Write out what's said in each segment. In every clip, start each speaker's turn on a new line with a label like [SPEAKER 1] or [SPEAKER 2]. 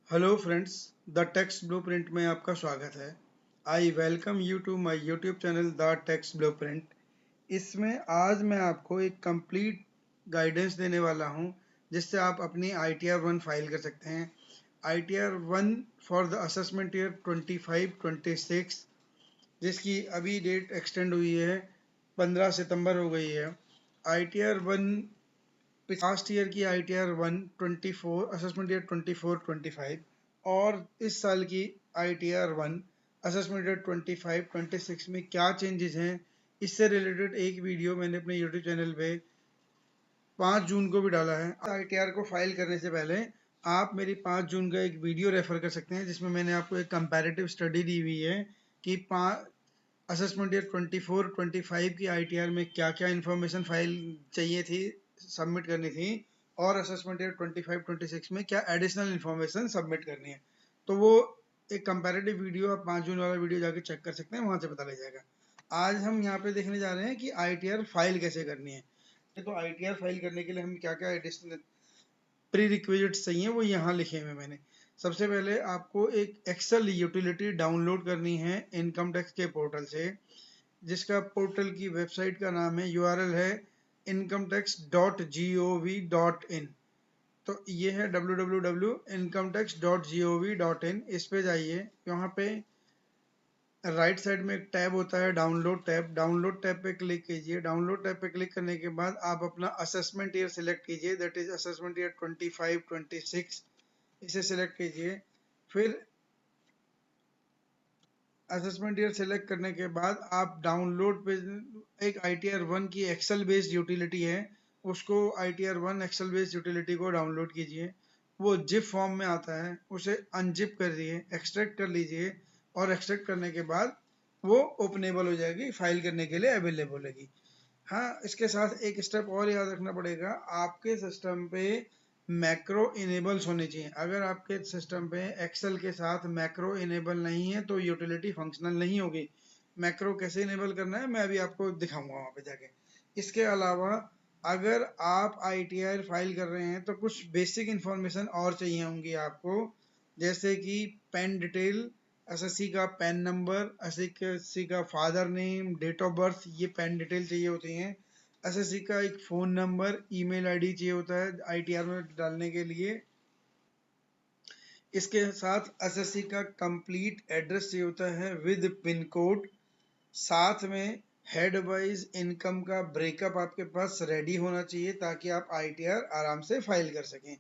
[SPEAKER 1] Hello friends, the text blueprint में आपका स्वागत है। I welcome you to my YouTube channel the text blueprint. इसमें आज मैं आपको एक कंप्लीट गाइडेंस देने वाला हूं जिससे आप अपनी ITR-1 फाइल कर सकते हैं। ITR-1 for the assessment year 25-26, जिसकी अभी डेट एक्सटेंड हुई है, 15 सितंबर हो गई है। ITR-1 लास्ट ईयर की ITR-1 24 असेसमेंट ईयर 24-25 और इस साल की ITR-1 असेसमेंट ईयर 25-26 में क्या चेंजेस हैं, इससे रिलेटेड एक वीडियो मैंने अपने यूट्यूब चैनल पे 5 जून को भी डाला है। ITR को फाइल करने से पहले आप मेरी 5 जून का एक वीडियो रेफर कर सकते हैं जिसमें मैंने आपको एक कंपैरेटिव स्टडी दी हुई है कि असेसमेंट ईयर 24-25 की ITR में क्या क्या इन्फॉर्मेशन फाइल चाहिए थी, सबमिट करनी थी, और असेसमेंट ईयर 25-26 में क्या एडिशनल इन्फॉर्मेशन सबमिट करनी है। तो वो एक कंपैरेटिव वीडियो आप 5 जून वाला वीडियो जाके चेक कर सकते हैं, वहां से पता लग जाएगा। आज हम यहाँ पे देखने जा रहे हैं कि ITR फाइल कैसे करनी है। तो ITR फाइल करने के लिए हम क्या क्या एडिशनल प्री रिक्विजिट्स चाहिए वो यहाँ लिखे हुए मैंने। सबसे पहले आपको एक एक्सेल यूटिलिटी डाउनलोड करनी है इनकम टैक्स के पोर्टल से, जिसका पोर्टल की वेबसाइट का नाम है, URL है incometax.gov.in। तो ये है www.incometax.gov.in। इस पे जाइए, यहाँ पे राइट साइड में एक टैब होता है डाउनलोड टैब। डाउनलोड टैब पे क्लिक कीजिए। डाउनलोड टैब पे क्लिक करने के बाद आप अपना असेसमेंट ईयर सिलेक्ट कीजिए, दैट इज असेसमेंट ईयर 25-26। इसे सिलेक्ट कीजिए। फिर असेसमेंट ईयर सेलेक्ट करने के बाद आप डाउनलोड पे एक ITR-1 की एक्सेल बेस्ड यूटिलिटी है, उसको ITR-1 एक्सेल बेस्ड यूटिलिटी को डाउनलोड कीजिए। वो जिप फॉर्म में आता है, उसे अनजिप कर दिए, एक्सट्रैक्ट कर लीजिए, और एक्सट्रैक्ट करने के बाद वो ओपनेबल हो जाएगी, फाइल करने के लिए अवेलेबल होगी। हाँ, इसके साथ एक स्टेप और याद रखना पड़ेगा, आपके सिस्टम पे मैक्रो इनेबल्स होने चाहिए। अगर आपके सिस्टम पे एक्सेल के साथ मैक्रो इनेबल नहीं है तो यूटिलिटी फंक्शनल नहीं होगी। मैक्रो कैसे इनेबल करना है मैं अभी आपको दिखाऊंगा वहां पे जाके। इसके अलावा अगर आप ITR फाइल कर रहे हैं तो कुछ बेसिक इंफॉर्मेशन और चाहिए होंगी आपको, जैसे कि पेन डिटेल, SSC का पेन नंबर, SSC का father name, date of birth, ये पेन डिटेल चाहिए होती हैं। SSC का एक फ़ोन नंबर, ईमेल आईडी चाहिए होता है ITR में डालने के लिए। इसके साथ SSC का कंप्लीट एड्रेस चाहिए होता है विद पिन कोड। साथ में हेड वाइज इनकम का ब्रेकअप आपके पास रेडी होना चाहिए ताकि आप ITR आराम से फाइल कर सकें।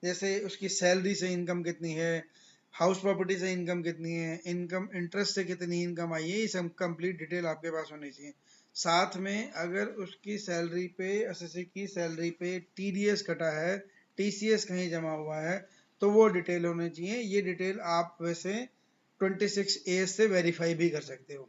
[SPEAKER 1] जैसे उसकी सैलरी से इनकम कितनी है, हाउस प्रॉपर्टी से इनकम कितनी है, इनकम इंटरेस्ट से कितनी इनकम आई है, ये सब कंप्लीट डिटेल आपके पास होनी चाहिए। साथ में अगर उसकी सैलरी पे, SSC की सैलरी पे TDS कटा है, TCS कहीं जमा हुआ है, तो वो डिटेल होनी चाहिए। ये डिटेल आप वैसे 26A से वेरीफाई भी कर सकते हो।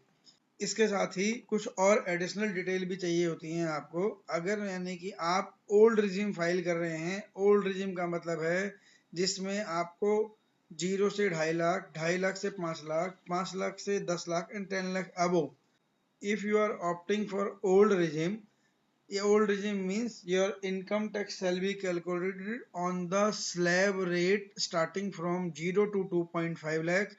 [SPEAKER 1] इसके साथ ही कुछ और एडिशनल डिटेल भी चाहिए होती हैं आपको। अगर यानी कि आप ओल्ड रिज्यूम फाइल कर रहे हैं, ओल्ड रिज्यूम का मतलब है जिसमें आपको 0 से 2.5 लाख, 2.5 लाख से 5 लाख, 5 लाख से 10 lakh and 10 lakh above. If you are opting for old regime, ये old regime means your income tax shall be calculated on the slab rate starting from 0 to 2.5 lakh,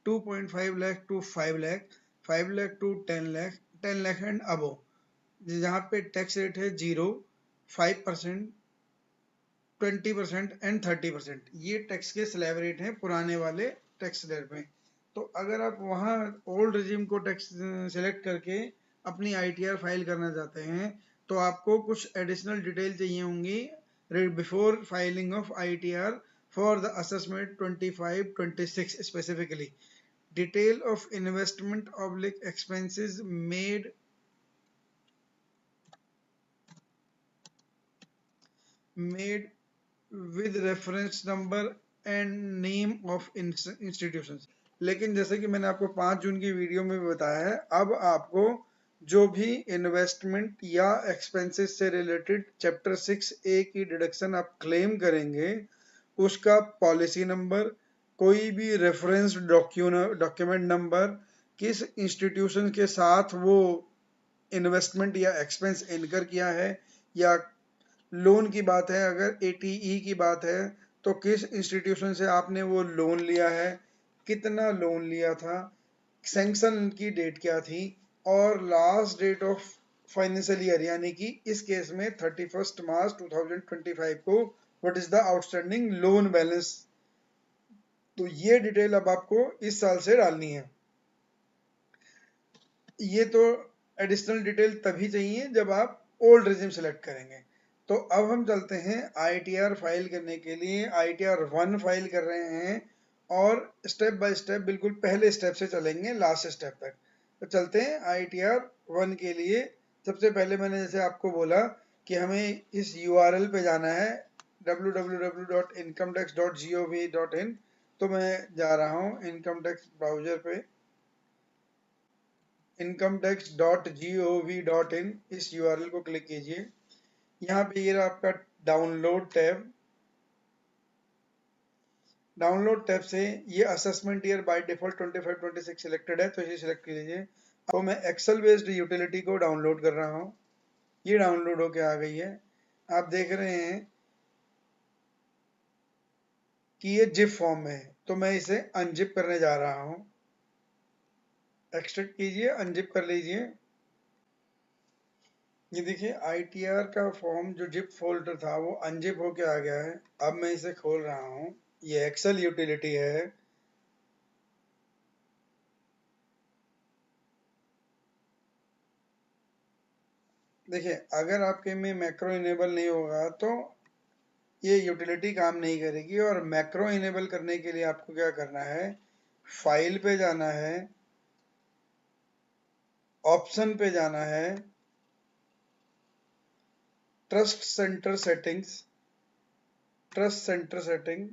[SPEAKER 1] 2.5 lakh to 5 lakh, 5 lakh to 10 lakh, 10 lakh and above। जहाँ पे tax rate है 0, 5%, 20% and 30%, ये tax के slab rate हैं पुराने वाले tax rate में। तो अगर आप वहाँ ओल्ड रिजीम को टैक्स सेलेक्ट करके अपनी ITR फाइल करना चाहते हैं तो आपको कुछ एडिशनल डिटेल चाहिए होंगी before filing of ITR for the assessment 25-26 specifically. Detail of investment oblique expenses made with reference number and name of institutions. लेकिन जैसे कि मैंने आपको 5 जून की वीडियो में बताया है, अब आपको जो भी इन्वेस्टमेंट या एक्सपेंसेस से रिलेटेड चैप्टर 6A की डिडक्शन आप क्लेम करेंगे, उसका पॉलिसी नंबर, कोई भी रेफरेंस डॉक्यूमेंट नंबर, किस इंस्टीट्यूशन के साथ वो इन्वेस्टमेंट या एक्सपेंस इनकर किया है, या लोन की बात है, अगर ATE की बात है तो किस इंस्टीट्यूशन से आपने वो लोन लिया है, कितना लोन लिया था, सैंक्शन की डेट क्या थी, और last date of financial year यानी कि इस केस में 31 मार्च 2025 को what is the outstanding loan balance. तो ये डिटेल अब आपको इस साल से डालनी है। ये तो एडिशनल डिटेल तभी चाहिए जब आप ओल्ड रिजिम सेलेक्ट करेंगे। तो अब हम चलते हैं आईटीआर फाइल करने के लिए। आईटीआर 1 फाइल कर रहे हैं और स्टेप बाय स्टेप बिल्कुल पहले स्टेप से चलेंगे लास्ट स्टेप तक। तो चलते हैं आईटीआर 1 के लिए। सबसे पहले मैंने जैसे आपको बोला कि हमें इस यूआरएल पे जाना है www.incometax.gov.in। तो मैं जा रहा हूँ इनकम टैक्स ब्राउजर पे, incometax.gov.in इस यूआरएल को क्लिक कीजिए। यहाँ पे ये रहा आपका डाउनलोड टैब। डाउनलोड टैब से ये assessment year by default 25-26 selected है, तो इसे सिलेक्ट कर लीजिए। तो मैं एक्सेल बेस्ड यूटिलिटी को डाउनलोड कर रहा हूँ। ये डाउनलोड होके आ गई है। आप देख रहे हैं कि ये जिप फॉर्म में है, तो मैं इसे अनजिप करने जा रहा हूँ। एक्सट्रैक्ट कीजिए, अनजिप कर लीजिए। ये देखिए आईटीआर का फॉर्म जो जिप फोल्डर था वो अनजिप होके आ गया है। अब मैं इसे खोल रहा हूँ। ये एक्सेल यूटिलिटी है। देखिए अगर आपके में मैक्रो इनेबल नहीं होगा तो ये यूटिलिटी काम नहीं करेगी। और मैक्रो इनेबल करने के लिए आपको क्या करना है, फाइल पे जाना है, ऑप्शन पे जाना है, trust centre settings, trust centre setting,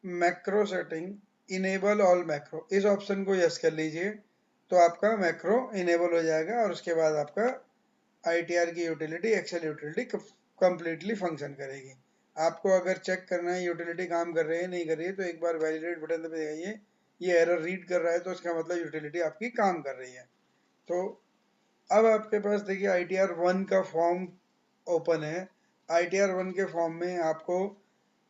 [SPEAKER 1] macro setting, enable all macro, इस ऑप्शन को यस कर लीजिए। तो आपका मैक्रो इनेबल हो जाएगा और उसके बाद आपका आईटीआर की utility, excel utility completely function करेगी। आपको अगर चेक करना है यूटिलिटी काम कर रही है नहीं कर रही है तो एक बार वैलिडेट बटन पे जाइए। ये एरर रीड कर रहा है तो इसका मतलब यूटिलिटी आपकी काम कर रही है। तो अब आपके पास देखिए आईटीआर 1 का फॉर्म ओपन है। आईटीआर 1 के फॉर्म में आपको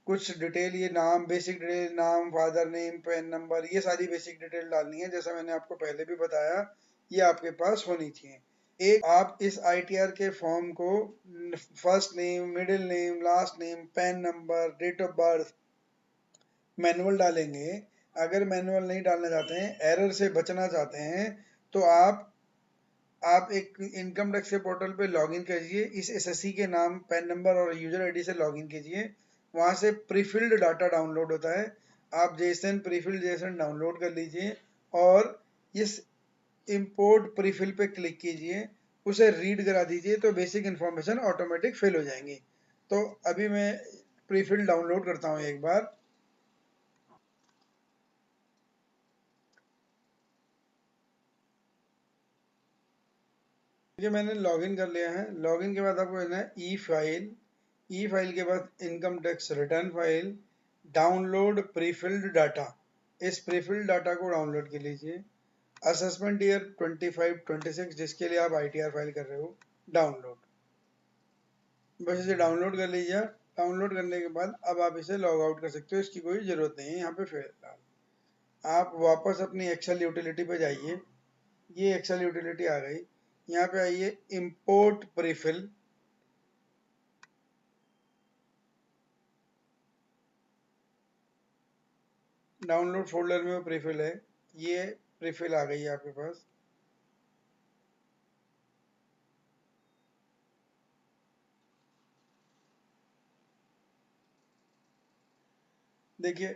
[SPEAKER 1] कुछ डिटेल, ये नाम, बेसिक डिटेल, नाम, फादर नेम, पैन नंबर, ये सारी बेसिक डिटेल डालनी है। जैसा मैंने आपको पहले भी बताया ये आपके पास होनी चाहिए। एक आप इस आईटीआर के फॉर्म को first name, middle name, last name, PAN number, date of birth manual डालेंगे। अगर मैनुअल नहीं डालना चाहते हैं, एरर से बचना चाहते हैं, तो आप एक इनकम टैक्स के पोर्टल पे लॉगिन कीजिए। इस एसएससी के नाम, पैन नंबर और यूजर आईडी से लॉगिन कीजिए। वहां से प्रीफिल्ड डाटा डाउनलोड होता है। आप जेसन प्रीफिल्ड जेसन डाउनलोड कर लीजिए और इस इंपोर्ट प्रीफिल पे क्लिक कीजिए, उसे रीड करा दीजिए तो बेसिक इन्फॉर्मेशन ऑटोमेटिक फिल हो जाएंगी। तो अभी मैं प्रीफिल डाउनलोड करता हूँ एक बार। ये मैंने लॉगिन कर लिया है। लॉगिन के बाद आपको लेना है ई फाइल। ई फाइल के बाद income tax return file, download prefilled data. इस प्रीफिल्ड डाटा को डाउनलोड कर लीजिए। असेसमेंट ईयर 25-26 जिसके लिए आप आईटीआर फाइल कर रहे हो, डाउनलोड। बस इसे डाउनलोड कर लीजिए। डाउनलोड करने के बाद अब आप इसे लॉग आउट कर सकते हो, इसकी कोई ज़रूरत नहीं है यहाँ पे फिलहाल। आप वापस अपनी एक्सेल यूटिलिटी पे जाइए। ये एक्सेल यूटिलिटी आ गई। यहाँ पे आइए इंपोर्ट प्रीफिल। डाउनलोड फोल्डर में वो प्रीफिल है। ये प्रीफिल आ गई है आपके पास। देखिए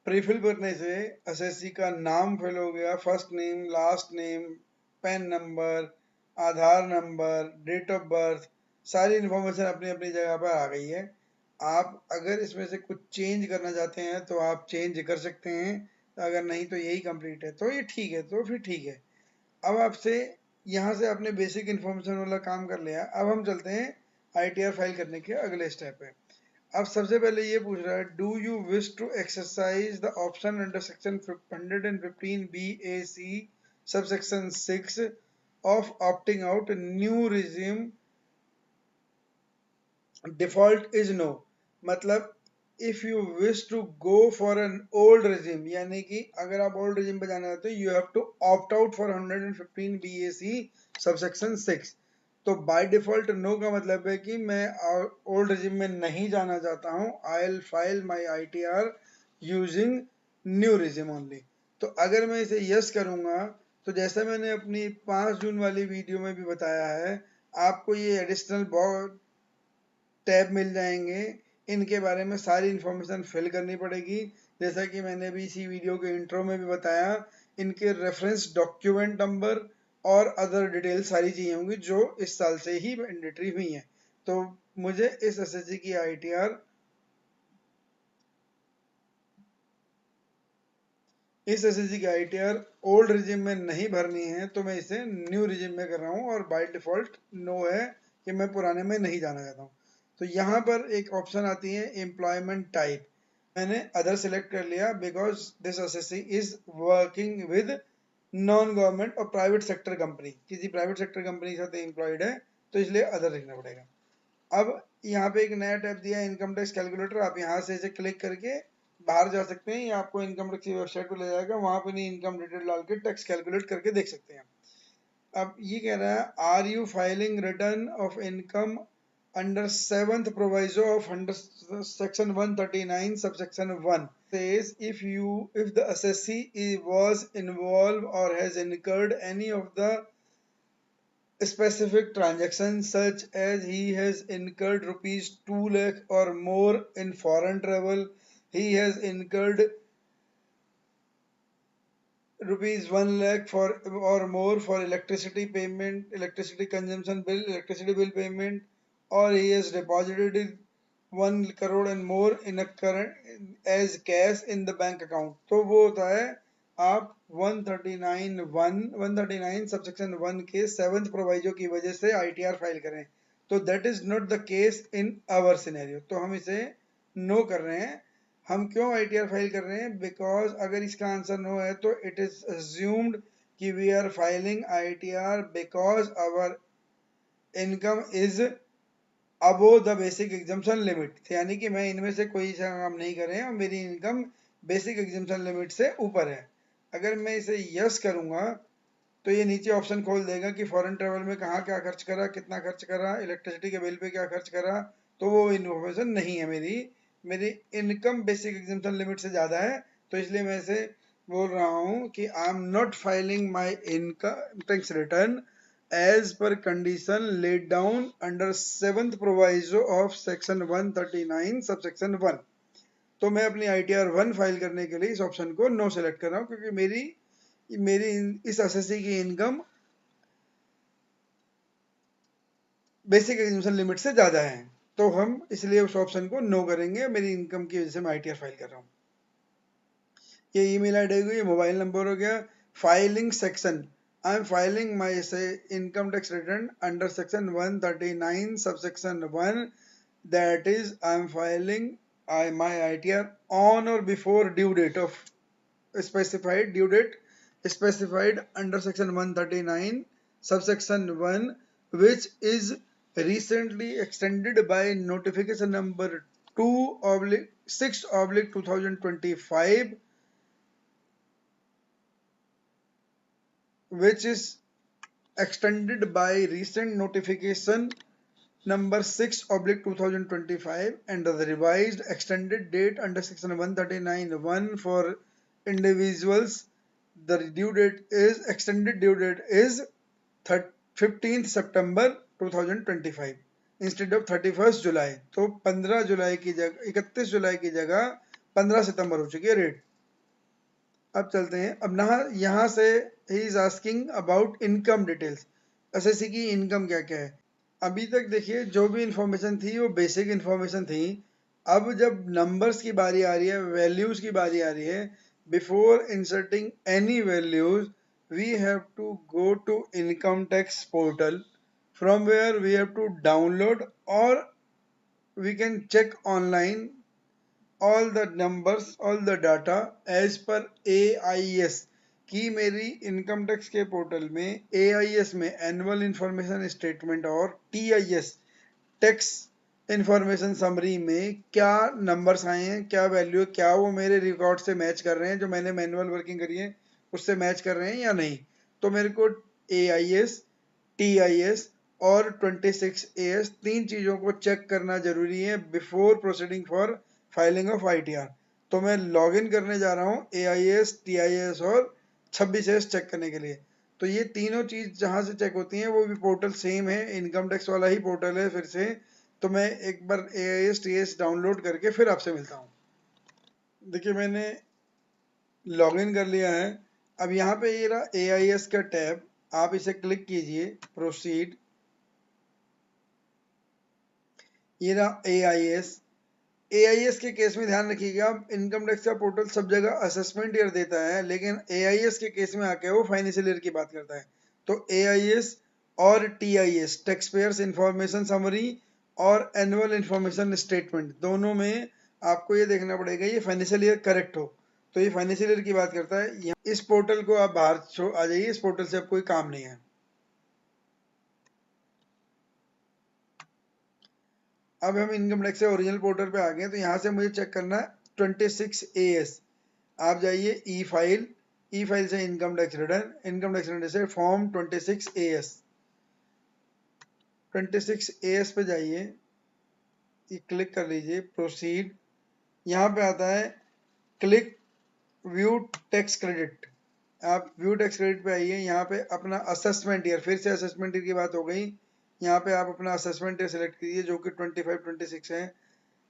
[SPEAKER 1] प्रीफिल भरने से एसएससी का नाम फिल हो गया, first name, last name, PAN number, Aadhaar number, date of birth, सारी इन्फॉर्मेशन अपनी अपनी जगह पर आ गई है। आप अगर इसमें से कुछ चेंज करना चाहते हैं तो आप चेंज कर सकते हैं, अगर नहीं तो यही कंप्लीट है तो ये ठीक है, तो फिर ठीक है। अब आपसे यहाँ से आपने बेसिक इन्फॉर्मेशन वाला काम कर लिया। अब हम चलते हैं आईटीआर फाइल करने के अगले स्टेप पे। अब सबसे पहले ये पूछ रहा है, do you wish to exercise the option under section 115 B A C sub section 6 of opting out new regime default is no. मतलब if you wish to go for an old regime, यानी कि अगर आप old regime पे जाना चाहते हो, you have to opt out for 115 BAC subsection 6। तो बाय डिफॉल्ट नो का मतलब है कि मैं ओल्ड रेजिम में नहीं जाना चाहता हूँ। I will file my ITR using new regime only. तो अगर मैं इसे यस करूंगा तो जैसा मैंने अपनी 5 जून वाली वीडियो में भी बताया है, आपको ये एडिशनल टैब मिल जाएंगे। इनके बारे में सारी इंफॉर्मेशन फिल करनी पड़ेगी। जैसा कि मैंने भी इसी वीडियो के इंट्रो में भी बताया, इनके रेफरेंस डॉक्यूमेंट नंबर और अदर डिटेल सारी चीजें होंगी जो इस साल से ही मैंडेटरी हुई हैं। तो मुझे इस SSC की ITR ओल्ड रिजिम में नहीं भरनी है, तो मैं इसे न्यू रिजिम में कर रहा हूँ और बाय डिफॉल्ट नो है कि मैं पुराने में नहीं जाना चाहता हूँ। तो यहाँ पर एक ऑप्शन आती है एम्प्लॉयमेंट टाइप। मैंने अदर सेलेक्ट कर लिया because this SSC is working with non government और प्राइवेट सेक्टर कंपनी, किसी प्राइवेट सेक्टर कंपनी के साथ एम्प्लॉयड है, तो इसलिए अदर लिखना पड़ेगा। अब यहाँ पे एक नया टैब दिया है इनकम टैक्स कैलकुलेटर। आप यहाँ से इसे क्लिक करके बाहर जा सकते हैं या आपको इनकम टैक्स की वेबसाइट पर ले जाएगा, वहां पे नहीं इनकम डिटेल डाल के टैक्स कैलकुलेट करके देख सकते हैं। अब ये कह रहा है are you filing return of income under 7th proviso of section 139 subsection 1 says if the assessee was involved or has incurred any of the specific transactions such as he has incurred rupees 2 lakh or more in foreign travel, he has incurred rupees 1 lakh for or more for electricity payment, electricity consumption bill, electricity bill payment, or he has deposited 1 crore and more in a current as cash in the bank account। तो वो होता है आप 139 subsection 1 के 7th proviso की वजह से ITR file करें। तो that is not the case in our scenario, तो हम इसे नो कर रहे हैं। हम क्यों ITR फाइल कर रहे हैं? बिकॉज अगर इसका आंसर नो है तो इट इज अज्यूम्ड कि we are filing ITR because our income is above the basic exemption limit, यानी कि मैं इनमें से कोई सा काम नहीं कर रहे हैं और मेरी इनकम बेसिक एग्जाम्पशन लिमिट से ऊपर है। अगर मैं इसे यस करूंगा तो ये नीचे ऑप्शन खोल देगा कि फॉरेन ट्रेवल में कहाँ क्या खर्च करा, कितना खर्च करा, इलेक्ट्रिसिटी के बिल पे क्या खर्च करा। तो वो इन्फॉर्मेशन नहीं है मेरी। मेरी इनकम बेसिक एग्जाम्पशन लिमिट से ज़्यादा है, तो इसलिए मैं इसे बोल रहा हूँ कि I am not filing my income tax return as per condition laid down under 7th proviso of section 139 subsection 1। तो मैं अपनी ITR 1 फाइल करने के लिए इस ऑप्शन को नो सेलेक्ट कर रहा हूँ, क्योंकि मेरी मेरी इस SSC की इनकम बेसिक एग्जामिनेशन लिमिट से ज़्यादा है। तो हम इसलिए उस ऑप्शन को नो करेंगे। मेरी इनकम की वजह से मैं ITR फाइल कर रहा हूँ। ये ईमेल आईडी हो गई, मोबाइल नंबर हो गया। Filing section, I am filing my से income tax return under section 139 subsection 1, that is I am filing my ITR on or before due date of specified due date specified under section 139 subsection 1, which is recently extended by notification number 2/6/2025, which is extended by recent notification number 6/2025 and the revised extended date under section 139(1) for individuals. The due date is extended due date is 15th September 2025 instead of 31st July। तो 15 जुलाई की जगह 31 जुलाई की जगह 15 सितंबर हो चुकी है rate. अब चलते हैं, अब ना यहाँ से he is asking about income details. SSC की इनकम क्या क्या है। अभी तक देखिए जो भी इंफॉर्मेशन थी वो बेसिक इंफॉर्मेशन थी। अब जब नंबर्स की बारी आ रही है, वैल्यूज की बारी आ रही है, before inserting any values we have to go to income tax portal from where we have to download और we can check online all the numbers, all the data as per AIS। कि मेरी income tax के portal में AIS में annual information statement और TIS tax information summary में क्या numbers आए हैं, क्या वैल्यू है, क्या वो मेरे रिकॉर्ड से मैच कर रहे हैं, जो मैंने मैनुअल वर्किंग करी है उससे मैच कर रहे हैं या नहीं। तो मेरे को AIS, TIS और 26AS तीन चीज़ों को चेक करना जरूरी है before proceeding for filing of ITR। तो मैं लॉगिन करने जा रहा हूँ AIS, TIS और 26AS चेक करने के लिए। तो ये तीनों चीज़ जहाँ से चेक होती हैं वो भी पोर्टल सेम है, इनकम टैक्स वाला ही पोर्टल है फिर से। तो मैं एक बार AIS TIS डाउनलोड करके फिर आपसे मिलता हूँ। देखिए मैंने लॉगिन कर लिया है। अब यहाँ पे ये रहा AIS का टैब, आप इसे क्लिक कीजिए, प्रोसीड। ये रहा AIS के केस में ध्यान रखिएगा, इनकम टैक्स का पोर्टल सब जगह असेसमेंट ईयर देता है, लेकिन AIS के केस में आके वो फाइनेंशियल ईयर की बात करता है। तो AIS और TIS, tax payers information summary और एनुअल इंफॉर्मेशन स्टेटमेंट, दोनों में आपको ये देखना पड़ेगा ये फाइनेंशियल ईयर करेक्ट हो। तो ये फाइनेंशियल ईयर की बात करता है। इस पोर्टल को आप बाहर आ जाइए, इस पोर्टल से अब कोई काम नहीं है। अब हम इनकम टैक्स से ओरिजिनल पोर्टल पे आ गए, तो यहाँ से मुझे चेक करना है 26AS। आप जाइए ई फाइल से इनकम टैक्स रिटर्न से फॉर्म 26AS। 26AS पे जाइए, ये क्लिक कर लीजिए, प्रोसीड। यहाँ पे आता है क्लिक व्यू टैक्स क्रेडिट। आप व्यू टैक्स क्रेडिट पे आइए, यहाँ पे अपना असेसमेंट ईयर, फिर से असेसमेंट ईयर की बात हो गई। यहाँ पे आप अपना असेसमेंट ईयर सेलेक्ट कीजिए जो कि 25-26 है।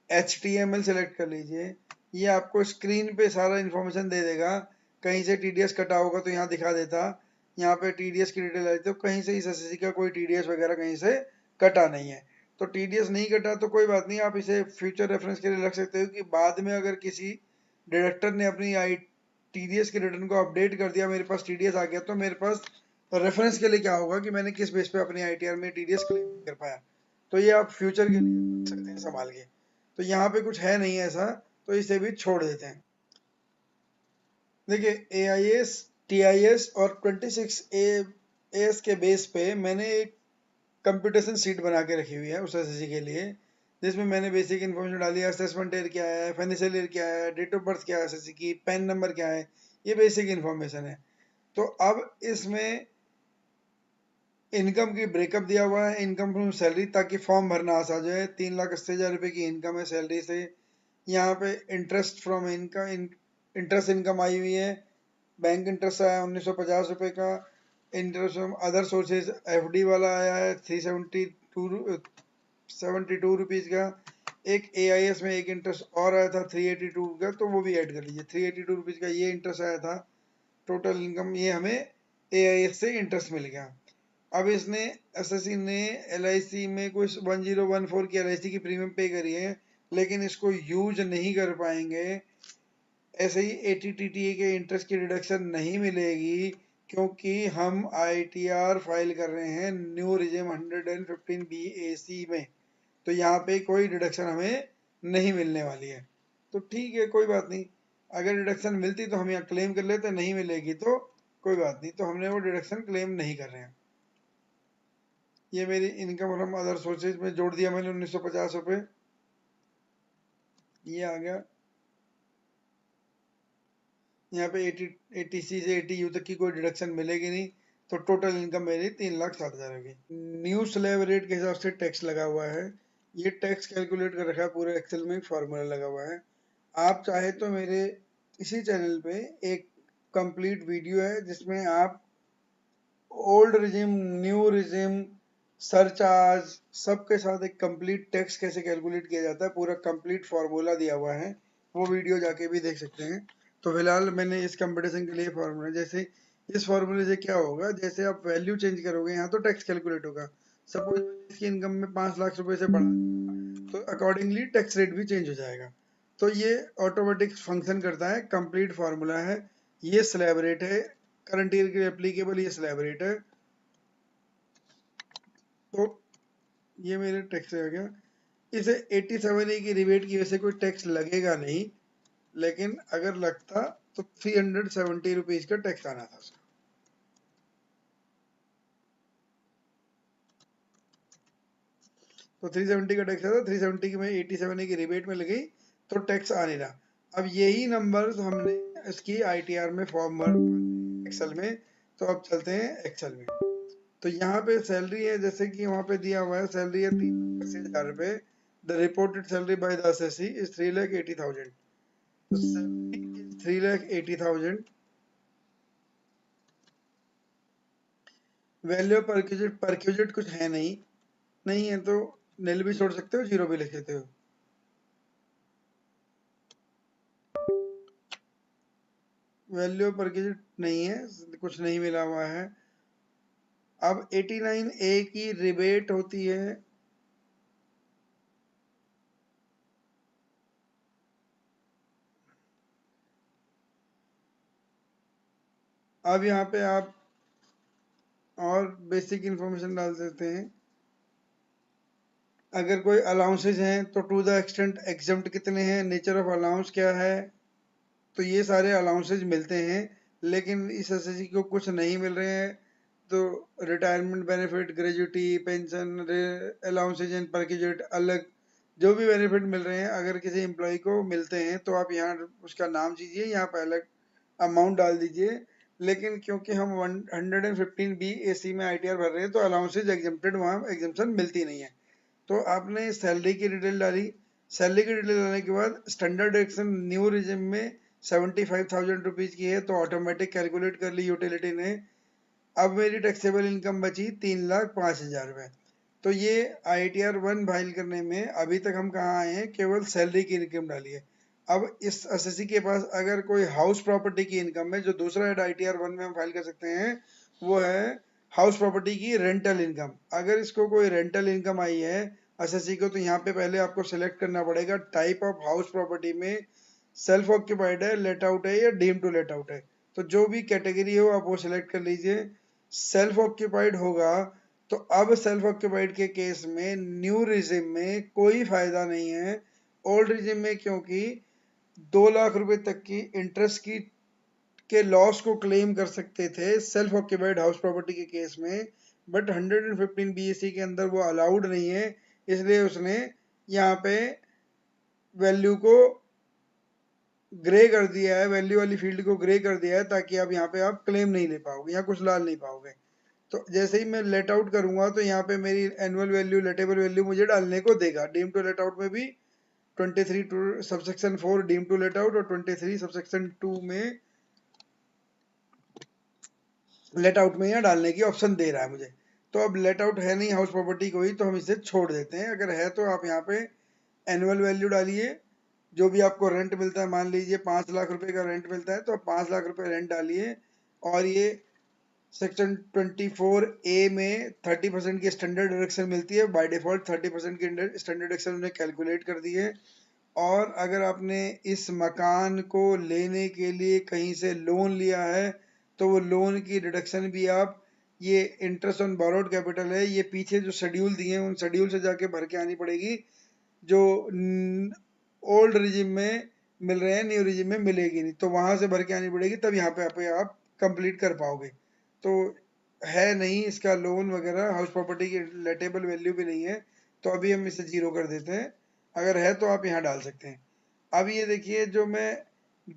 [SPEAKER 1] HTML सेलेक्ट कर लीजिए। ये आपको स्क्रीन पे सारा इन्फॉर्मेशन दे देगा। कहीं से TDS कटा होगा तो यहाँ दिखा देता, यहाँ पे TDS की डिटेल आई, तो कहीं से इस SSC का कोई TDS वगैरह कहीं से कटा नहीं है। तो TDS नहीं कटा तो कोई बात नहीं, आप इसे फ्यूचर रेफरेंस के लिए रख सकते हो कि बाद में अगर किसी डायरेक्टर ने अपनी TDS के रिटर्न को अपडेट कर दिया, मेरे पास TDS आ गया, तो मेरे पास रेफरेंस के लिए क्या होगा कि मैंने किस बेस पे अपनी ITR में TDS क्लेम कर पाया। तो ये आप फ्यूचर के लिए रख सकते हैं संभाल के। तो यहाँ पे कुछ है नहीं ऐसा, तो इसे भी छोड़ देते हैं। देखिए AIS, TIS और 26AS के बेस पे मैंने एक कंप्यूटेशन सीट बना के रखी हुई है उस SSC के लिए, जिसमें मैंने बेसिक इन्फॉर्मेशन डाली है, असेसमेंट ईयर क्या है, फाइनेंशियल ईयर क्या है, डेट ऑफ बर्थ क्या है SSC की, पैन नंबर क्या है, ये बेसिक इन्फॉर्मेशन है। तो अब इसमें इनकम की ब्रेकअप दिया हुआ है, इनकम फ्रॉम सैलरी, ताकि फॉर्म भरना आसान हो जाए। 3,80,000 रुपये की इनकम है सैलरी से। यहाँ पे interest from income, interest income आई हुई है, बैंक इंटरेस्ट आया 1950 रुपये का। Interest from other sources FD वाला आया है 372 रुपीज़ का। एक AIS में एक इंटरेस्ट और आया था 382 का, तो वो भी ऐड कर लीजिए, 382 रुपीज़ का ये इंटरेस्ट आया था। टोटल इनकम ये हमें AIS से इंटरेस्ट मिल गया। अब इसने SSC ने LIC में कुछ 1014 की LIC की प्रीमियम पे करी है, लेकिन इसको यूज नहीं कर पाएंगे। ऐसे ही ATTTA के इंटरेस्ट की डिडक्शन नहीं मिलेगी, क्योंकि हम ITR फाइल कर रहे हैं न्यू रिजिम 115BAC में। तो यहाँ पे कोई डिडक्शन हमें नहीं मिलने वाली है। तो ठीक है, कोई बात नहीं। अगर डिडक्शन मिलती तो हम यहाँ क्लेम कर लेते, नहीं मिलेगी तो कोई बात नहीं, तो हमने वो डिडक्शन क्लेम नहीं कर रहे हैं। ये मेरी इनकम फ्रॉम अदर सोर्सेज में जोड़ दिया मैंने 1950 रुपये, ये आ गया। यहाँ पे 80C से 80U तक की कोई डिडक्शन मिलेगी नहीं, तो टोटल इनकम मेरी 3,60,000 होगी। न्यू स्लैब रेट के हिसाब से टैक्स लगा हुआ है, ये टैक्स कैलकुलेट कर रखा है पूरे एक्सेल में, फॉर्मूला लगा हुआ है। आप चाहे तो मेरे इसी चैनल पे एक कंप्लीट वीडियो है जिसमें आप old regime, new regime, surcharge सबके साथ एक कंप्लीट टैक्स कैसे कैलकुलेट किया जाता है, पूरा कंप्लीट फार्मूला दिया हुआ है, वो वीडियो जाके भी देख सकते हैं। तो फिलहाल मैंने इस कंपटीशन के लिए फार्मूला, जैसे इस फार्मूले से क्या होगा, जैसे आप वैल्यू चेंज करोगे यहाँ तो टैक्स कैलकुलेट होगा। सपोज इसकी इनकम में 5 लाख रुपए से बढ़ा तो अकॉर्डिंगली टैक्स रेट भी चेंज हो जाएगा। तो ये ऑटोमेटिक फंक्शन करता है, कंप्लीट फार्मूला है। ये स्लैब रेट है, करंट ईयर के लिए एप्लीकेबल ये स्लैब रेट है। तो ये मेरे टैक्स हो गया। इसे 87A की रिबेट की वजह से कोई टैक्स लगेगा नहीं, लेकिन अगर लगता तो 370 रुपीज का टैक्स आना था उसका। तो 370 का टैक्स आता, 370 की में 87 की रिबेट में लगी, तो टैक्स आ नहीं रहा। अब यही नंबर्स हमने इसकी ITR में फॉर्म भर एक्सेल में। तो अब चलते हैं एक्सेल में। तो यहाँ पे सैलरी है, जैसे कि वहाँ पे दिया हुआ है सैलरी है 3,80,000 रुपए। The reported salary by the assessee is 3,80,000। तो सैलरी इज 3,80,000। वैल्यू परक्यूजेट कुछ है नहीं, नहीं है तो नील भी छोड़ सकते हो, जीरो भी लिख लेते हो। वैल्यू परक्यूजेट नहीं है, कुछ नहीं मिला हुआ है। अब 89A की रिबेट होती है, अब यहाँ पे आप और बेसिक इंफॉर्मेशन डाल देते हैं। अगर कोई अलाउंसेज हैं तो टू द एक्सटेंट एग्जम्प्ट कितने हैं, नेचर ऑफ अलाउंस क्या है, तो ये सारे अलाउंसेज मिलते हैं। लेकिन इस एसएससी को कुछ नहीं मिल रहे हैं, तो retirement benefit, gratuity, pension, allowances and perquisite अलग, जो भी बेनिफिट मिल रहे हैं अगर किसी एम्प्लॉय को मिलते हैं तो आप यहाँ उसका नाम दीजिए, यहाँ पे अलग अमाउंट डाल दीजिए। लेकिन क्योंकि हम 115B AC में ITR भर रहे हैं तो अलाउंसेज एग्जेम्प्टेड, वहाँ एग्जेम्पशन मिलती नहीं है। तो आपने सैलरी की डिटेल डाली, सैलरी की डिटेल डालने के बाद स्टैंडर्ड डिडक्शन न्यू रिजिम में 75,000 रुपीज की है, तो ऑटोमेटिक कैलकुलेट कर ली यूटिलिटी ने। अब मेरी टैक्सेबल इनकम बची 3,05,000 रुपए। तो ये ITR 1 फाइल करने में अभी तक हम कहाँ आए हैं, केवल सैलरी की इनकम डाली है। अब इस एसएससी के पास अगर कोई हाउस प्रॉपर्टी की इनकम है, जो दूसरा ITR 1 में हम फाइल कर सकते हैं, वो है हाउस प्रॉपर्टी की रेंटल इनकम। अगर इसको कोई रेंटल इनकम आई है एसएससी को, तो यहाँ पे पहले आपको सिलेक्ट करना पड़ेगा टाइप ऑफ हाउस प्रॉपर्टी में, सेल्फ ऑक्यूपाइड है, लेट आउट है या डीम टू लेट आउट है। तो जो भी कैटेगरी हो आप वो सिलेक्ट कर लीजिए। सेल्फ ऑक्यूपाइड होगा तो अब सेल्फ ऑक्यूपाइड के केस में न्यू रिजिम में कोई फायदा नहीं है। ओल्ड रिजिम में क्योंकि 2 लाख रुपए तक की इंटरेस्ट की के लॉस को क्लेम कर सकते थे सेल्फ ऑक्यूपाइड हाउस प्रॉपर्टी के केस में, बट 115BAC के अंदर वो अलाउड नहीं है। इसलिए उसने यहाँ पे वैल्यू को ग्रे कर दिया है, वैल्यू वाली फील्ड को ग्रे कर दिया है, ताकि आप यहाँ पे आप क्लेम नहीं ले पाओगे या कुछ डाल नहीं पाओगे। तो जैसे ही मैं लेट आउट करूंगा तो यहाँ पे मेरी एनुअल वैल्यू, लेटेबल वैल्यू मुझे डालने को देगा। डीम टू लेट आउट में भी 23 subsection 4 deem to let out, और 23 सबसेक्शन 2 में लेट आउट में यहाँ डालने की ऑप्शन दे रहा है मुझे। तो अब लेट आउट है नहीं हाउस प्रॉपर्टी कोई, तो हम इसे छोड़ देते हैं। अगर है तो आप यहाँ पे एनुअल वैल्यू डालिए, जो भी आपको रेंट मिलता है, मान लीजिए 5 लाख रुपए का रेंट मिलता है तो आप 5 लाख रुपए रेंट डालिए। और ये सेक्शन 24A में 30% की स्टैंडर्ड डिडक्शन मिलती है, बाय डिफॉल्ट 30% की स्टैंडर्ड डिडक्शन उन्हें कैलकुलेट कर दी है। और अगर आपने इस मकान को लेने के लिए कहीं से लोन लिया है तो वो लोन की डिडक्शन भी आप, ये इंटरेस्ट ऑन बोरोड कैपिटल है, ये पीछे जो शेड्यूल दिए हैं उन शेड्यूल से जाके भर के आनी पड़ेगी, जो ओल्ड रिजिम में मिल रहे हैं, न्यू रिजिम में मिलेगी नहीं, तो वहां से भर के आनी पड़ेगी, तब यहाँ पे आप कंप्लीट कर पाओगे। तो है नहीं इसका लोन वगैरह, हाउस प्रॉपर्टी की लेटेबल वैल्यू भी नहीं है, तो अभी हम इसे जीरो कर देते हैं। अगर है तो आप यहाँ डाल सकते हैं। अब ये देखिए, जो मैं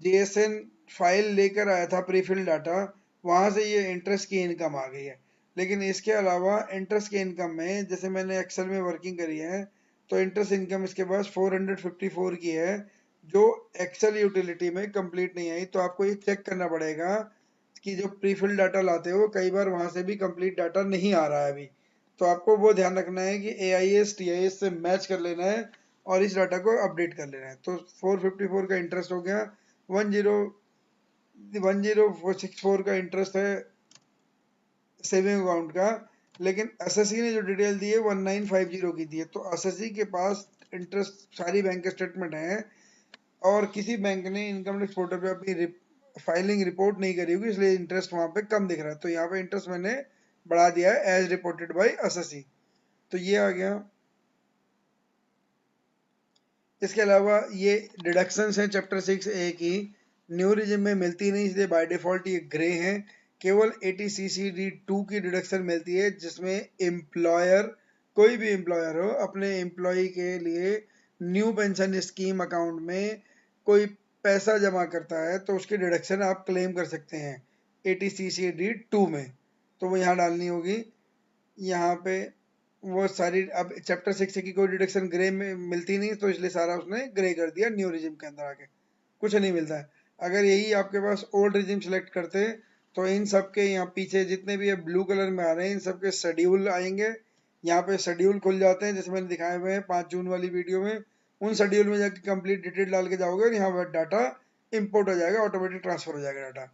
[SPEAKER 1] JSN फाइल लेकर आया था प्रीफिल डाटा, वहां से ये इंटरेस्ट की इनकम आ गई है। लेकिन इसके अलावा इंटरेस्ट की इनकम में, जैसे मैंने एक्सेल में वर्किंग करी है, तो इंटरेस्ट इनकम इसके पास 454 की है, जो एक्सेल यूटिलिटी में कंप्लीट नहीं आई। तो आपको ये चेक करना पड़ेगा कि जो प्रीफिल डाटा लाते हो कई बार वहां से भी कंप्लीट डाटा नहीं आ रहा है अभी। तो आपको वो ध्यान रखना है कि AIS TIS से मैच कर लेना है और इस डाटा को अपडेट कर लेना है। तो 454 का इंटरेस्ट हो गया, 10464 का इंटरेस्ट है सेविंग अकाउंट का। लेकिन एसएससी ने जो डिटेल दी है 1950 की दी है, तो एसएससी के पास इंटरेस्ट सारी बैंक स्टेटमेंट है, और किसी बैंक ने इनकम टैक्स पोर्टल पे अपनी फाइलिंग रिपोर्ट नहीं करी होगी, इसलिए इंटरेस्ट वहां पे कम दिख रहा है। तो यहाँ पे इंटरेस्ट मैंने बढ़ा दिया है एज रिपोर्टेड बाय एसएससी। तो ये आ गया। इसके अलावा ये डिडक्शंस हैं चैप्टर 6A की, न्यू रिजिम में मिलती नहीं, इसलिए बाय डिफॉल्ट ये ग्रे हैं। केवल 80CCD2 की डिडक्शन मिलती है, जिसमें एम्प्लॉयर कोई भी एम्प्लॉयर हो अपने एम्प्लॉय के लिए न्यू पेंशन स्कीम अकाउंट में कोई पैसा जमा करता है तो उसकी डिडक्शन आप क्लेम कर सकते हैं ATCCD 2 में। तो वो यहाँ डालनी होगी। यहाँ पे वो सारी, अब चैप्टर 6 की कोई डिडक्शन ग्रे में मिलती नहीं, तो इसलिए सारा उसने ग्रे कर दिया न्यू रिजिम के अंदर आके, कुछ नहीं मिलता है। अगर यही आपके पास ओल्ड रिजिम सेलेक्ट करते तो इन सब के यहाँ पीछे जितने भी ब्लू कलर में आ रहे हैं इन सब के शेड्यूल आएंगे। यहाँ पे शेड्यूल खुल जाते हैं जैसे मैंने दिखाए हुए हैं 5 जून वाली वीडियो में। उन शेड्यूल में जाके कंप्लीट डिटेल डाल के जाओगे और यहाँ पर डाटा इंपोर्ट हो जाएगा, ऑटोमेटिक ट्रांसफर हो जाएगा डाटा।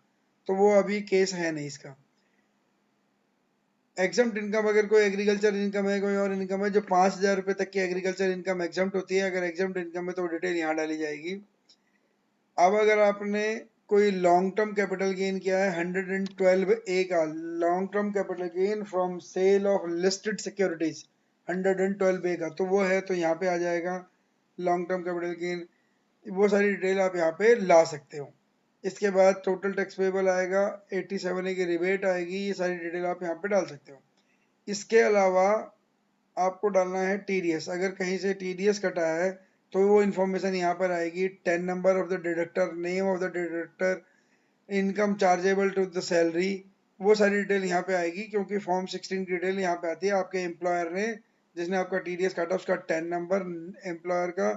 [SPEAKER 1] तो वो अभी केस है नहीं इसका। एग्जाम्प्ट इनकम, अगर कोई एग्रीकल्चर इनकम है, कोई और इनकम है जो 5,000 रुपए तक की एग्रीकल्चर इनकम एग्जाम्प्ट होती है, अगर एग्जाम्प्ट इनकम है तो डिटेल यहाँ डाली जाएगी। अब अगर आपने कोई लॉन्ग टर्म कैपिटल गेन किया है 112A का, long term capital gain from sale of listed securities 112A का, तो वो है तो यहाँ पे आ जाएगा लॉन्ग टर्म कैपिटल गेन। वो सारी डिटेल आप यहाँ पे ला सकते हो। इसके बाद टोटल टैक्स पेबल आएगा, 87A की रिबेट आएगी, ये सारी डिटेल आप यहाँ पे डाल सकते हो। इसके अलावा आपको डालना है TDS। अगर कहीं से TDS कटा है तो वो इन्फॉर्मेशन यहाँ पर आएगी। 10 number of the deductor, name of the deductor, income chargeable to the salary, वो सारी डिटेल यहाँ पे आएगी क्योंकि फॉर्म 16 की डिटेल यहाँ पे आती है। आपके एम्प्लॉयर ने जिसने आपका TDS काटा उसका 10 नंबर, एम्प्लॉयर का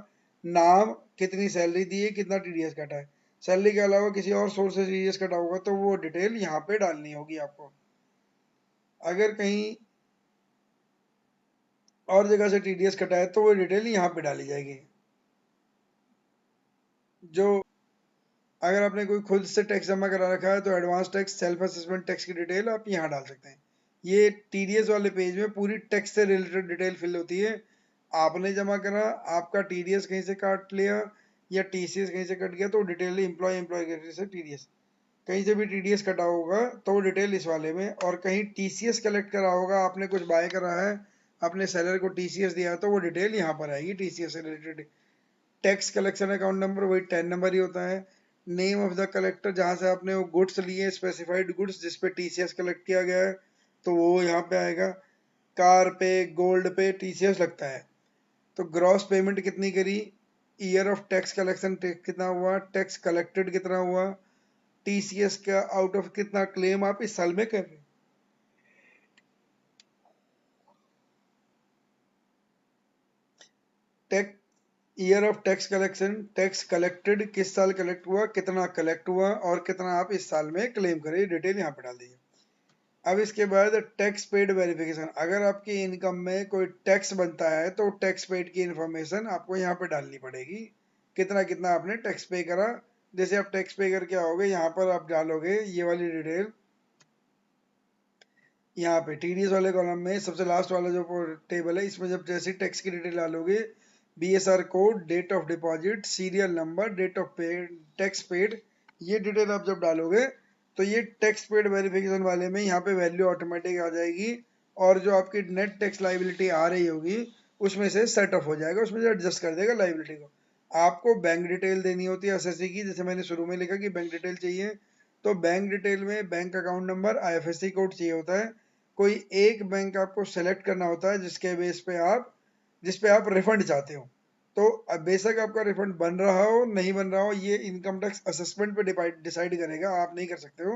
[SPEAKER 1] नाम, कितनी सैलरी दी है, कितना TDS काटा है। सैलरी के अलावा किसी और सोर्स से TDS कटा होगा तो वो डिटेल यहाँ पे डालनी होगी आपको। अगर कहीं और जगह से TDS कटा है तो वो डिटेल यहाँ पे डाली जाएगी। जो अगर आपने कोई खुद से टैक्स जमा करा रखा है तो advance tax, self assessment tax की डिटेल आप यहाँ डाल सकते हैं। ये TDS वाले पेज में पूरी टैक्स से रिलेटेड डिटेल फिल होती है। आपने जमा करा, आपका TDS कहीं से काट लिया या TCS कहीं से कट गया तो डिटेल एम्प्लॉय से TDS कहीं से भी TDS कटा होगा तो वो डिटेल इस वाले में। और कहीं TCS कलेक्ट करा होगा, आपने कुछ बाय करा है, अपने सेलर को TCS दिया तो वो डिटेल यहाँ पर आएगी TCS से related. Tax collection account number वही 10 नंबर ही होता है। नेम ऑफ द कलेक्टर, जहां से आपने वो गुड्स लिए, स्पेसिफाइड गुड्स जिसपे TCS कलेक्ट किया गया है तो वो यहाँ पे आएगा। कार पे, गोल्ड पे TCS लगता है। तो ग्रॉस पेमेंट कितनी करी, ईयर ऑफ टैक्स कलेक्शन कितना हुआ, टैक्स कलेक्टेड कितना हुआ, TCS का आउट ऑफ कितना क्लेम आप इस साल में कर रहे हैं। Tax, year of tax collection, tax collected किस साल कलेक्ट हुआ, कितना कलेक्ट हुआ और कितना आप इस साल में क्लेम करें, डिटेल यहाँ पे डाल दीजिए। अब इसके बाद टैक्स पेड वेरिफिकेशन, अगर आपकी इनकम में कोई टैक्स बनता है तो टैक्स पेड की इंफॉर्मेशन आपको यहाँ पे डालनी पड़ेगी। कितना कितना आपने टैक्स पे करा, जैसे आप टैक्स पे करके आओगे यहाँ पर आप डालोगे ये वाली डिटेल। यहाँ पे TDS वाले कॉलम में सबसे लास्ट वाला जो टेबल है इसमें जब जैसे टैक्स की डिटेल डालोगे, BSR code, date of deposit, serial number, date of paid, tax paid, ये डिटेल आप जब डालोगे तो ये टैक्स पेड वेरिफिकेशन वाले में यहाँ पे वैल्यू ऑटोमेटिक आ जाएगी। और जो आपकी नेट टैक्स लाइबिलिटी आ रही होगी उसमें से सेट ऑफ हो जाएगा, उसमें से एडजस्ट कर देगा लाइबिलिटी को। आपको बैंक डिटेल देनी होती है SSC की, जैसे मैंने शुरू में लिखा कि बैंक डिटेल चाहिए, तो बैंक डिटेल में bank account number, IFSC code चाहिए होता है। कोई एक बैंक आपको सेलेक्ट करना होता है जिसके बेस पे आप, जिस पे आप रिफंड चाहते हो। तो अब बेशक आपका रिफंड बन रहा हो नहीं बन रहा हो ये इनकम टैक्स असेसमेंट पे डिसाइड करेगा, आप नहीं कर सकते हो।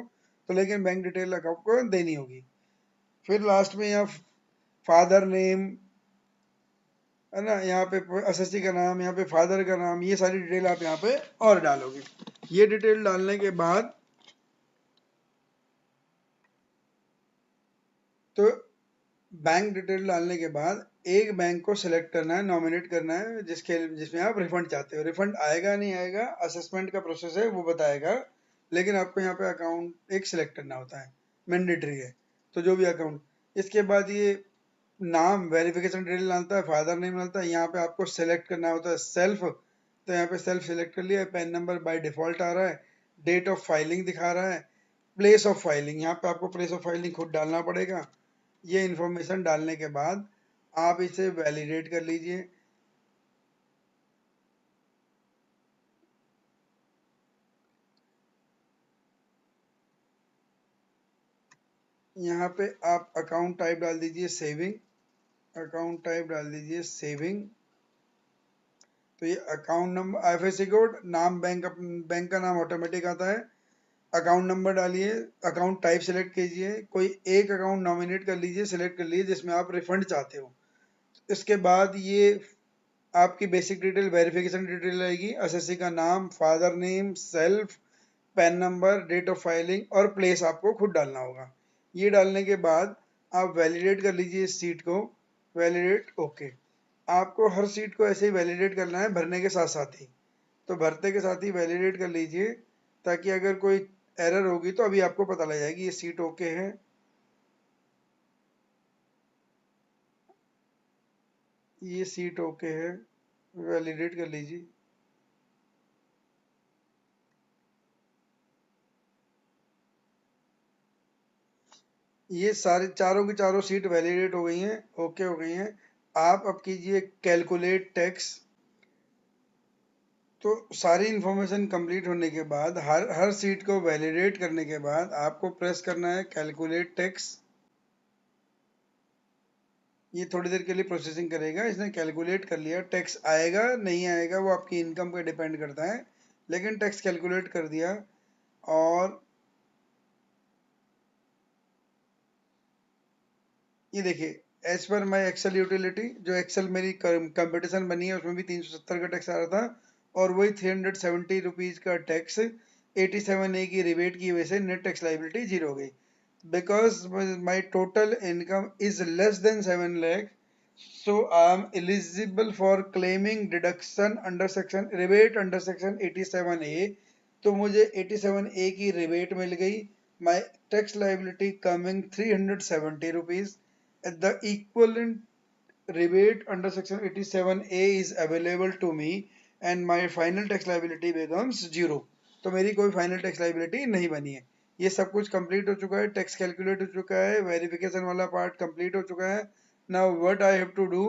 [SPEAKER 1] तो लेकिन बैंक डिटेल आपको देनी होगी। फिर लास्ट में यहाँ फादर नेम है ना, यहाँ पे SSC का नाम, यहाँ पे फादर का नाम, ये सारी डिटेल आप यहाँ पे और डालोगे। ये डिटेल डालने के बाद तो बैंक डिटेल डालने के बाद एक बैंक को सिलेक्ट करना है, नॉमिनेट करना है जिसके जिसमें आप रिफंड चाहते हो। रिफंड आएगा नहीं आएगा असेसमेंट का प्रोसेस है वो बताएगा, लेकिन आपको यहाँ पे अकाउंट एक सिलेक्ट करना होता है, मैंडेटरी है। तो जो भी अकाउंट, इसके बाद ये नाम वेरिफिकेशन डिटेल डालता है, फादर नेम डालता है, यहाँ पे आपको सेलेक्ट करना होता है सेल्फ, तो यहाँ पे सेल्फ सेलेक्ट कर लिया, पैन नंबर बाय डिफॉल्ट आ रहा है, डेट ऑफ फाइलिंग दिखा रहा है, प्लेस ऑफ फाइलिंग यहाँ पे आपको प्लेस ऑफ फाइलिंग खुद डालना पड़ेगा। ये इन्फॉर्मेशन डालने के बाद आप इसे वैलिडेट कर लीजिए। यहाँ पे आप अकाउंट टाइप डाल दीजिए सेविंग, अकाउंट टाइप डाल दीजिए सेविंग। तो ये अकाउंट नंबर, आईएफएससी कोड, नाम बैंक का नाम ऑटोमेटिक आता है। अकाउंट नंबर डालिए, अकाउंट टाइप सेलेक्ट कीजिए, कोई एक अकाउंट नॉमिनेट कर लीजिए, सेलेक्ट कर लीजिए जिसमें आप रिफंड चाहते हो। इसके बाद ये आपकी बेसिक डिटेल, वेरिफिकेशन डिटेल रहेगी, एसएससी का नाम, father name, self, PAN number, date of filing और प्लेस आपको खुद डालना होगा। ये डालने के बाद आप वैलिडेट कर लीजिए इस सीट को, वैलिडेट ओके। आपको हर सीट को ऐसे ही वैलिडेट करना है भरने के साथ साथ ही, तो भरते के साथ ही वैलिडेट कर लीजिए, ताकि अगर कोई एरर होगी तो अभी आपको पता लग जाएगी ये सीट ओके है। ये सीट ओके है, वैलिडेट कर लीजिए। ये सारे चारों की चारों सीट वैलिडेट हो गई हैं, ओके हो गई हैं। आप अब कीजिए कैलकुलेट टैक्स। तो सारी इंफॉर्मेशन कंप्लीट होने के बाद, हर सीट को वैलिडेट करने के बाद आपको प्रेस करना है कैलकुलेट टैक्स। ये थोड़ी देर के लिए प्रोसेसिंग करेगा। इसने कैलकुलेट कर लिया, टैक्स आएगा नहीं आएगा वो आपकी इनकम पे डिपेंड करता है, लेकिन टैक्स कैलकुलेट कर दिया। और ये देखिए, एज पर माई एक्सेल यूटिलिटी, जो एक्सेल मेरी कंपटीशन बनी है उसमें भी 370 का टैक्स आ रहा था, और वही 370 रुपीज का टैक्स 87A की रिबेट की वजह से नेट टैक्स लाइबिलिटी जीरो हो गई। Because my total income is less than 7 lakh, so I am eligible for claiming deduction under section rebate under section 87A। तो मुझे 87A की रिबेट मिल गई। My tax liability coming 370 rupees। The equivalent rebate under section 87A is available to me and my final tax liability becomes zero। तो मेरी कोई final tax liability नहीं बनी है। ये सब कुछ कंप्लीट हो चुका है, टैक्स कैलकुलेट हो चुका है, वेरिफिकेशन वाला पार्ट कंप्लीट हो चुका है। Now what I have to do,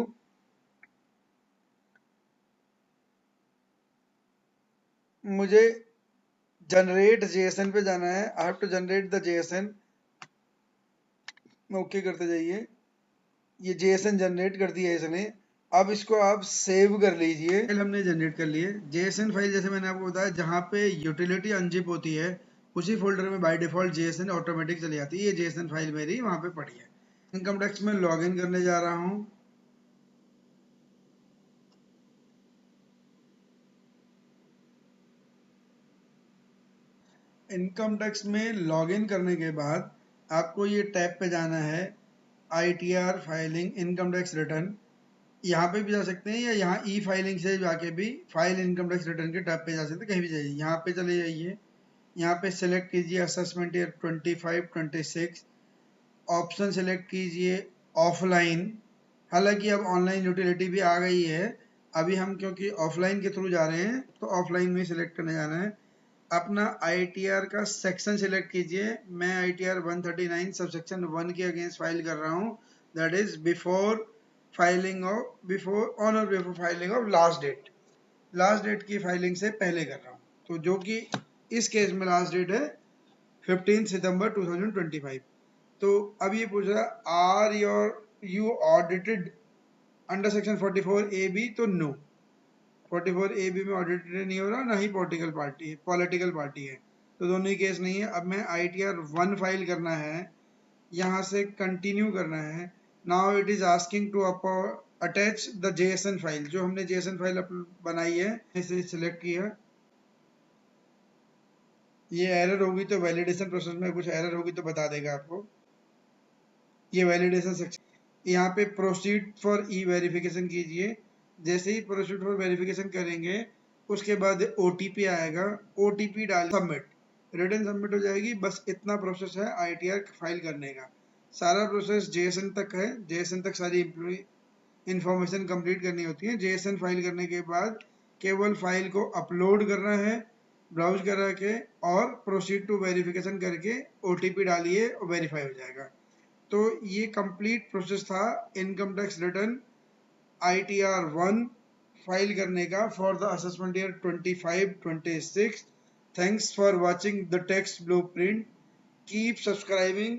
[SPEAKER 1] मुझे जनरेट जेएसएन पे जाना है। I have to generate the JSON. Okay करते जाइए। ये जेएसएन जनरेट कर दिया है इसने। अब इसको आप सेव कर लीजिए। फाइल हमने जनरेट कर लिए। जेएसएन फाइल जैसे मैंने आपको बताया, जहाँ पे यूटिलिटी अनजिप होती है उसी फोल्डर में बाय डिफॉल्ट जेएसएन ऑटोमेटिक चली जाती है। ये जेएसएन फाइल मेरी वहाँ पे पड़ी है। इनकम टैक्स में लॉग इन करने जा रहा हूँ। इनकम टैक्स में लॉगिन करने के बाद आपको ये टैब पे जाना है, ITR filing income tax return. यहाँ पे भी जा सकते हैं या यहाँ ई फाइलिंग से जाके भी फाइल इनकम टैक्स रिटर्न के टैब पे जा सकते हैं, कहीं भी जाइए। यहाँ पे चले जाइए, यहाँ पे सिलेक्ट कीजिए असेसमेंट ईयर 25-26। ऑप्शन सिलेक्ट कीजिए ऑफलाइन। हालांकि अब ऑनलाइन यूटिलिटी भी आ गई है, अभी हम क्योंकि ऑफलाइन के थ्रू जा रहे हैं तो ऑफलाइन में सिलेक्ट करने जाना है। अपना ITR का सेक्शन सिलेक्ट कीजिए। मैं ITR 139 सब सेक्शन 1 के अगेंस्ट फाइल कर रहा हूँ, that is before filing of, before on or before filing of last date. Last date की फाइलिंग से पहले कर रहा हूँ, तो जो कि इस केस में लास्ट डेट है 15 सितंबर 2025। तो अब ये पूछ रहा are your you audited under section 44AB, तो नो, 44AB में ऑडिटेड नहीं हो रहा, ना ही पॉलिटिकल पार्टी है, तो दोनों ही केस नहीं है। अब मैं ITR 1 फाइल करना है, यहाँ से कंटिन्यू करना है। Now it is asking to attach the JSON file, जो हमने जेएसएन फाइल बनाई है, इसे सिलेक्ट किया। ये एरर होगी तो वैलिडेशन प्रोसेस में कुछ एरर होगी तो बता देगा आपको। ये वैलिडेशन सेक्शन, यहाँ पे प्रोसीड फॉर ई वेरिफिकेशन कीजिए। जैसे ही प्रोसीड फॉर वेरिफिकेशन करेंगे उसके बाद OTP आएगा, OTP डाल सबमिट, रिटर्न सबमिट हो जाएगी। बस इतना प्रोसेस है ITR फाइल करने का। सारा प्रोसेस जेएसएन तक है, जेएसएन तक सारी इंफॉर्मेशन कंप्लीट करनी होती है। जेएसएन फाइल करने के बाद केवल फाइल को अपलोड करना है ब्राउज करा के, और प्रोसीड टू वेरिफिकेशन करके OTP डालिए और वेरीफाई हो जाएगा। तो ये कंप्लीट प्रोसेस था income tax return ITR 1 file करने का for the assessment year 25-26। Thanks for watching the tax blueprint. Keep subscribing